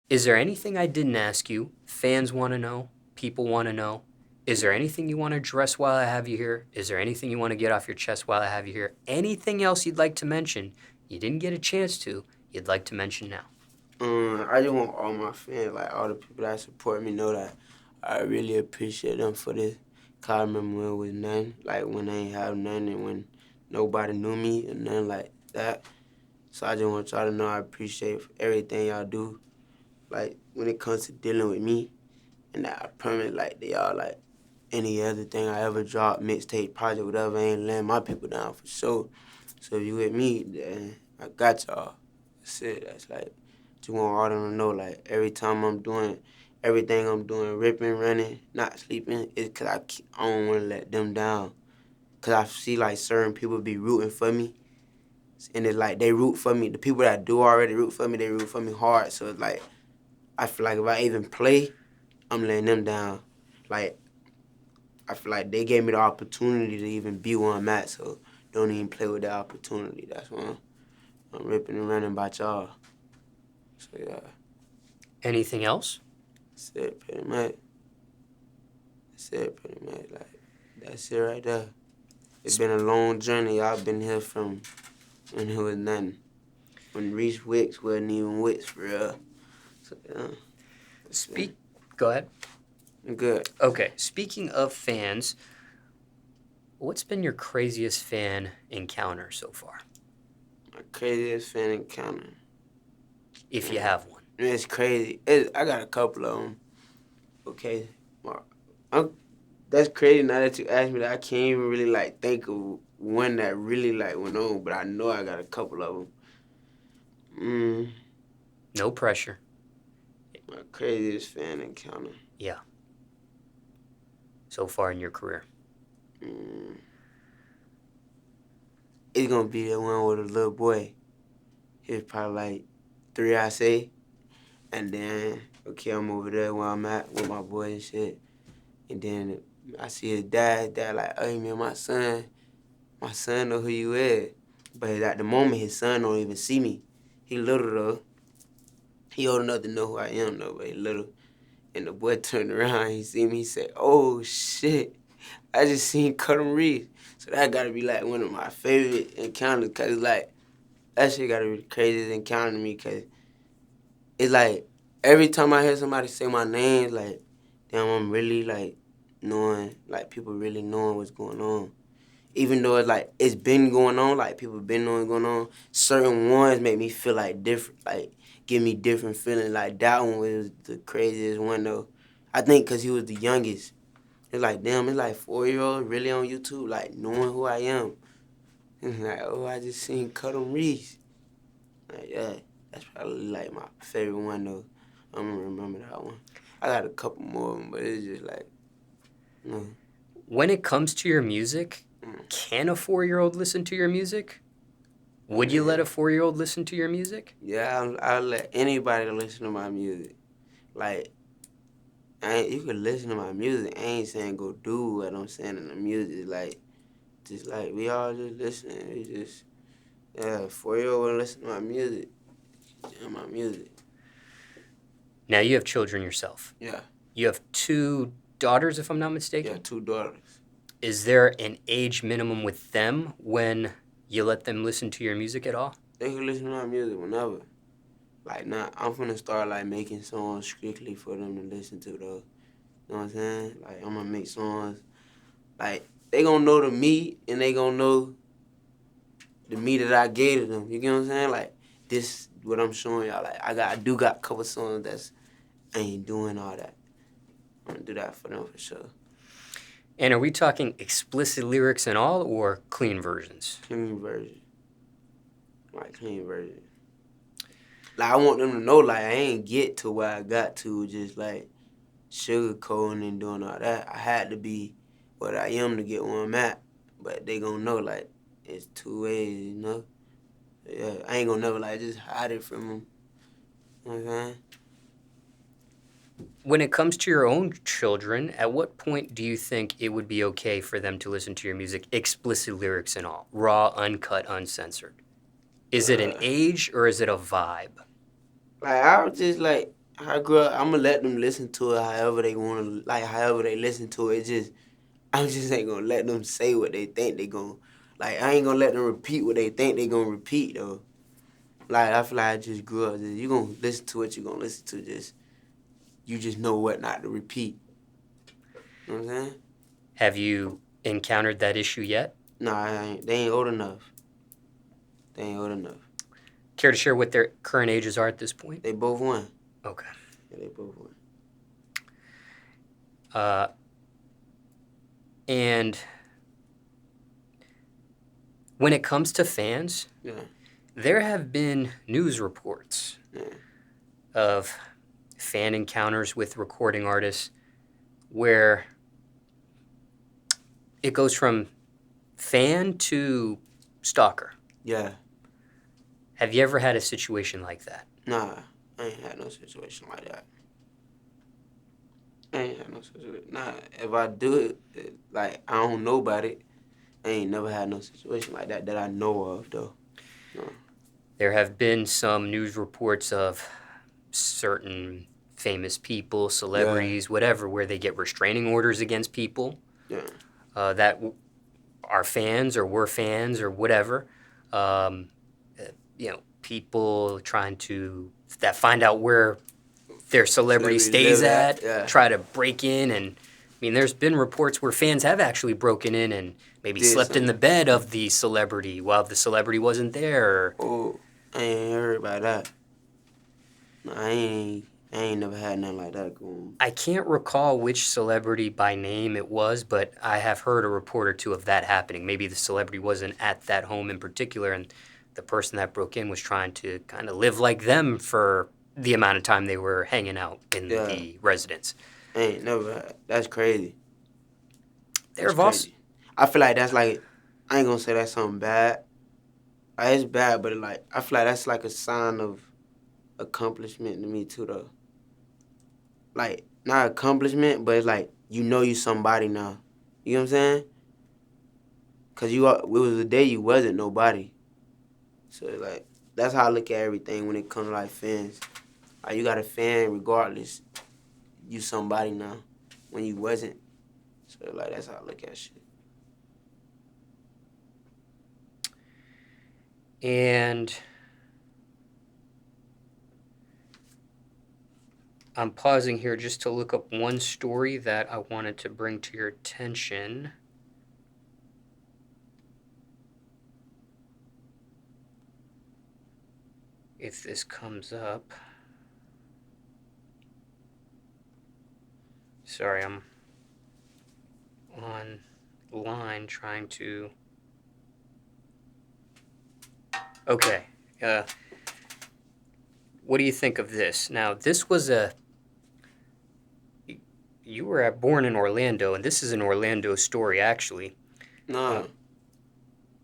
Is there anything I didn't ask you? Fans want to know. People want to know. Is there anything you want to address while I have you here? Is there anything you want to get off your chest while I have you here? Anything else you'd like to mention you didn't get a chance to, you'd like to mention now? I just want all my fans, like all the people that support me, know that I really appreciate them for this. Cause I remember when it was nothing, like when I ain't have nothing and when nobody knew me and nothing like that. So I just want y'all to know I appreciate everything y'all do. Like when it comes to dealing with me, and that I promise, like they all like any other thing I ever drop, mixtape, project, whatever, I ain't letting my people down for sure. So if you with me, then I got y'all. That's it. That's like, just want all them to know, like, every time I'm doing everything I'm doing, ripping, running, not sleeping, it's because I don't want to let them down. Because I see, like, certain people be rooting for me. And it's like, they root for me. The people that do already root for me, they root for me hard. So it's like, I feel like if I even play, I'm letting them down. Like, I feel like they gave me the opportunity to even be where I'm at, so don't even play with that opportunity. That's why I'm ripping and running about y'all. So yeah, Anything else? that's it pretty much. That's it pretty much. Like, that's it right there. It's been a long journey. Y'all been here from when it was nothing. When Reese Wicks wasn't even Wicks for real. So yeah. Go ahead. Good. Okay, speaking of fans, what's been your craziest fan encounter so far? My craziest fan encounter. If you have one. It's crazy. I got a couple of them. Okay. That's crazy now that you asked me that. I can't even really, like, think of one that really, like, went on, but I know I got a couple of them. No pressure. My craziest fan encounter. Yeah. So far in your career. It's gonna be the one with a little boy. He was probably like 3, I say. And then, okay, I'm over there where I'm at with my boy and shit. And then I see his dad like, hey man, my son know who you is. But at the moment, his son don't even see me. He little though. He old enough to know who I am though, but he little. And the boy turned around, he see me, he said, oh shit, I just seen Kuttem Reese. So that gotta be like one of my favorite encounters, cause like, that shit gotta be the craziest encounter to me, cause it's like, every time I hear somebody say my name, like, damn, I'm really like knowing, like people really knowing what's going on. Even though it's like, it's been going on, like people been knowing what's going on, certain ones make me feel like different, like give me different feelings. Like that one was the craziest one though. I think because he was the youngest. It's like, damn, it's like 4-year-olds really on YouTube, like knowing who I am. And like, oh, I just seen Kuttem Reese. Like, yeah, that's probably like my favorite one though. I'm gonna remember that one. I got a couple more of them, but it's just like, no. When it comes to your music, can a 4-year-old listen to your music? Would you let a 4-year-old listen to your music? Yeah, I'll let anybody listen to my music. Like, you can listen to my music. I ain't saying go do what I'm saying in the music. Like, just like, we all just listening. We just, yeah, 4-year-old wanna listen to my music. Yeah, my music. Now you have children yourself. Yeah. You have 2 daughters, if I'm not mistaken? Yeah, 2 daughters. Is there an age minimum with them when you let them listen to your music at all? They can listen to my music whenever. Like, now, I'm finna start, like, making songs strictly for them to listen to, though. You know what I'm saying? Like, I'm gonna make songs. Like, they gonna know the me, and they gonna know the me that I gave to them. You get what I'm saying? Like, this what I'm showing y'all. Like, I do got a couple songs that's, I ain't doing all that. I'm gonna do that for them for sure. And are we talking explicit lyrics and all, or clean versions? Clean version. Like, clean version. Like, I want them to know, like, I ain't get to where I got to just, like, sugarcoating and doing all that. I had to be what I am to get where I'm at. But they gonna know, like, it's 2 ways, you know? Yeah, I ain't gonna never, like, just hide it from them. You know what I'm saying? When it comes to your own children, at what point do you think it would be okay for them to listen to your music, explicit lyrics and all, raw, uncut, uncensored? Is it an age or is it a vibe? Like, I was just, like, I grew up, I'm gonna let them listen to it however they want to, like however they listen to it. I'm just ain't gonna let them say what they think they gonna. Like I ain't gonna let them repeat what they think they gonna repeat though. Like I feel like I just grew up. You gonna listen to what you gonna listen to. You just know what not to repeat. You know what I'm saying? Have you encountered that issue yet? Nah, they ain't old enough. They ain't old enough. Care to share what their current ages are at this point? They both won. Okay. Yeah, they both won. And when it comes to fans, Yeah. there have been news reports of fan encounters with recording artists where it goes from fan to stalker. Yeah. Have you ever had a situation like that? Nah, I ain't had no situation like that. I ain't had no situation. Nah, if I do it, like, I don't know about it. I ain't never had no situation like that I know of, though. No. There have been some news reports of certain famous people, celebrities, whatever, where they get restraining orders against people that are fans or were fans or whatever. People trying to that find out where their celebrity stays at, try to break in. And I mean, there's been reports where fans have actually broken in and maybe slept in the bed of the celebrity while the celebrity wasn't there. Oh, I ain't heard about that. No, I ain't never had nothing like that going. I can't recall which celebrity by name it was, but I have heard a report or two of that happening. Maybe the celebrity wasn't at that home in particular, and the person that broke in was trying to kind of live like them for the amount of time they were hanging out in the residence. I ain't never had. That's crazy. That's crazy. I feel like that's like, I ain't gonna say that's something bad. Like, it's bad, but I feel like that's like a sign of accomplishment to me too, though. Like, not accomplishment, but it's like, you somebody now. You know what I'm saying? Because it was a day you wasn't nobody. So, like, that's how I look at everything when it comes to, like, fans. Like, you got a fan regardless. You somebody now when you wasn't. So, like, that's how I look at shit. And I'm pausing here just to look up one story that I wanted to bring to your attention. If this comes up. Sorry, I'm online trying to... Okay. What do you think of this? Now, this was you were born in Orlando, and this is an Orlando story, actually. No.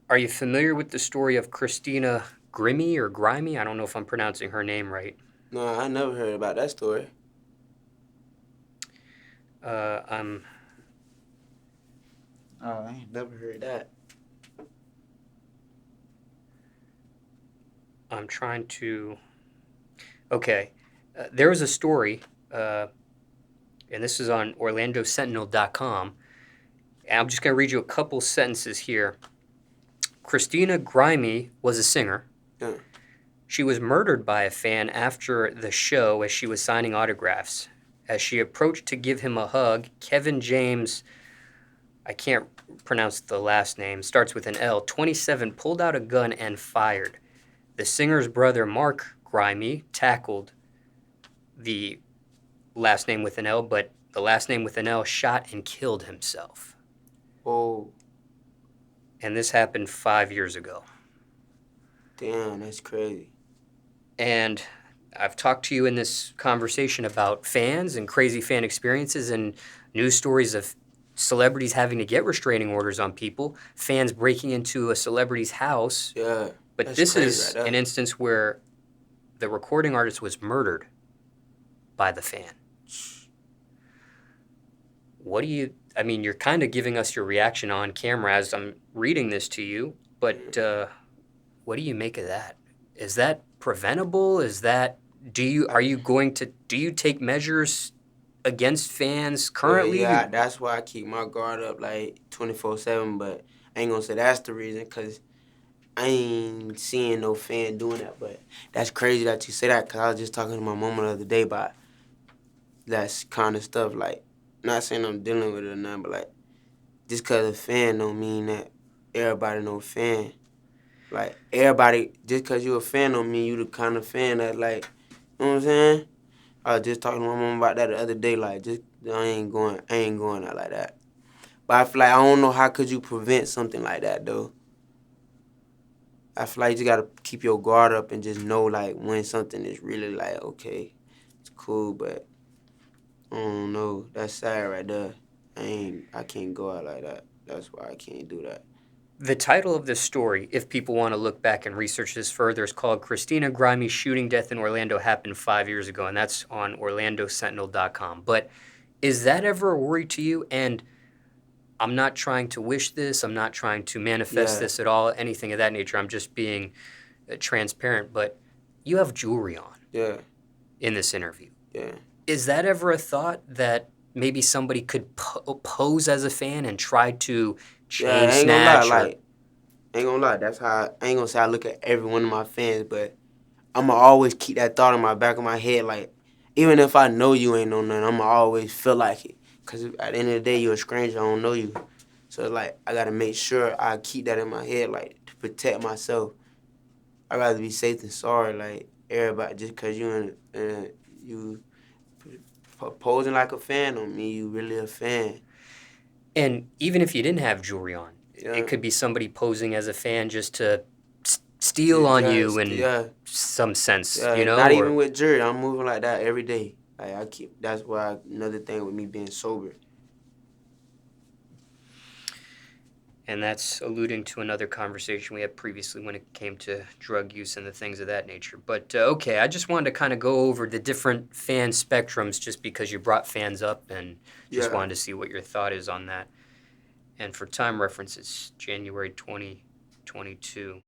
Are you familiar with the story of Christina Grimmie or Grimmie? I don't know if I'm pronouncing her name right. No, I never heard about that story. I ain't never heard that. I'm trying to... Okay. There was a story, and this is on OrlandoSentinel.com. And I'm just going to read you a couple sentences here. Christina Grimmie was a singer. Yeah. She was murdered by a fan after the show as she was signing autographs. As she approached to give him a hug, Kevin James, I can't pronounce the last name, starts with an L, 27, pulled out a gun and fired. The singer's brother, Mark Grimmie, tackled the last name with an L, but the last name with an L shot and killed himself. Oh. And this happened 5 years ago. Damn, that's crazy. And I've talked to you in this conversation about fans and crazy fan experiences and news stories of celebrities having to get restraining orders on people, fans breaking into a celebrity's house. Yeah. But this is an instance where the recording artist was murdered by the fan. What do you... I mean, you're kind of giving us your reaction on camera as I'm reading this to you, but what do you make of that? Is that preventable? Is that are you going to do you take measures against fans Well, currently? yeah, that's why I keep my guard up like 24/7. But I ain't gonna say that's the reason, cause I ain't seeing no fan doing that. But that's crazy that you say that, cause I was just talking to my mama the other day about that kind of stuff. Like, not saying I'm dealing with it or nothing, but like, just cause a fan don't mean that everybody no fan. Like, everybody, just cause you a fan don't mean you the kind of fan that, like, you know what I'm saying? I was just talking to my mom about that the other day. Like, just I ain't going out like that. But I feel like I don't know how could you prevent something like that though. I feel like you just gotta keep your guard up and just know like when something is really like okay, it's cool, but I don't know. That's sad right there. I can't go out like that. That's why I can't do that. The title of this story, if people want to look back and research this further, is called Christina Grimmie Shooting Death in Orlando Happened 5 years ago, and that's on OrlandoSentinel.com. But is that ever a worry to you? And I'm not trying to wish this, I'm not trying to manifest Yeah, this at all, anything of that nature. I'm just being transparent. But you have jewelry on yeah, in this interview. yeah. Is that ever a thought that maybe somebody could pose as a fan and try to Yeah, I chain ain't gonna lie, snatch or like, ain't gonna lie, that's how I ain't gonna say I look at every one of my fans, but I'ma always keep that thought in my back of my head, like, even if I know you ain't know nothing, I'ma always feel like it. Cause at the end of the day, you're a stranger, I don't know you. So like, I gotta make sure I keep that in my head, like, to protect myself. I'd rather be safe than sorry, like, everybody, just cause you posing like a fan on me, you really a fan. And even if you didn't have jewelry on, Yeah. it could be somebody posing as a fan just to steal on you Just, in yeah. some sense, Yeah, you know? not Or even with jury. I'm moving like that every day. Like I keep. That's why another thing with me being sober. and that's alluding to another conversation we had previously when it came to drug use and the things of that nature. But okay, I just wanted to kind of go over the different fan spectrums just because you brought fans up and just Yeah. wanted to see what your thought is on that. And for time reference, it's January 2022.